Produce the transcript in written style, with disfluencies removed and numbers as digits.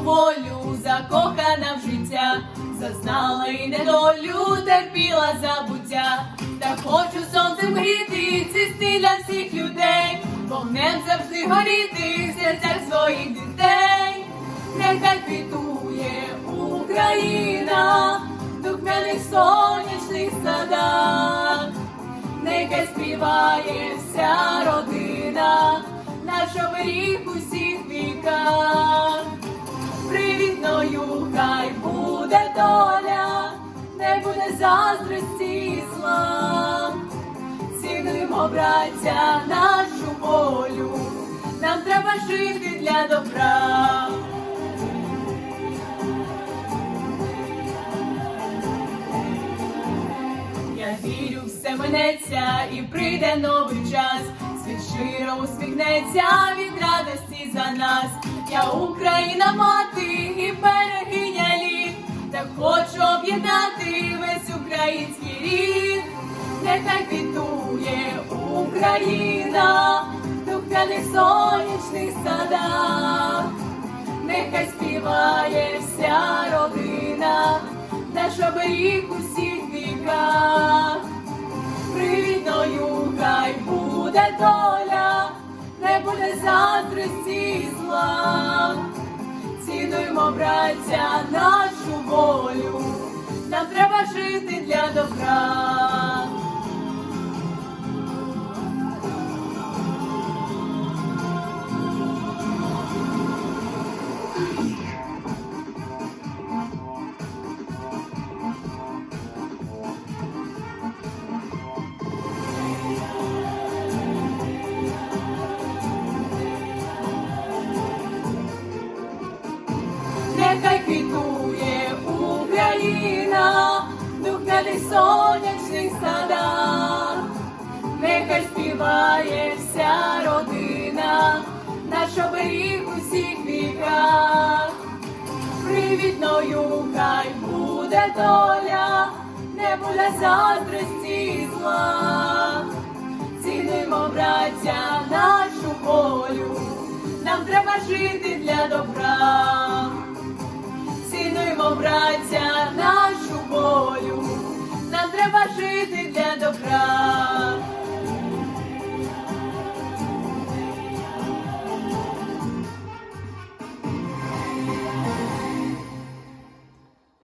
волю, закохана в життя, зазнала й недолю, терпіла забуття. Та хочу сонцем гріти, цвісти для всіх людей, вогнем завжди горіти в серцях своїх дітей. Нехай квітує Україна в духмяних сонячних садах, нехай співає вся родина, наш оберіг у всіх віках. Привітною хай буде доля, не буде заздрості і зла. Цінуємо, браття, нашу волю, нам треба жити для добра. Я вірю, все минеться і прийде новий час, світ щиро усміхнеться від радості за нас. Я Україна мати і берегиня літ, так хочу об'єднати весь український рід. Нехай квітує Україна в духмяних сонячних садах, нехай співає вся родина, наш оберіг у всіх віках. Привітною хай буде доля, не буде заздрості і зла. Цінуймо, браття, нашу волю, нам треба жити для добра. Нехай квітує Україна в духмяних сонячних садах, нехай співає вся родина, наш оберіг у всіх віках. Привітною хай буде доля, не буде заздрості і зла. Цінуймо, браття, нашу волю, нам треба жити для добра. Цінуймо, браття, нашу волю, нам треба жити для добра.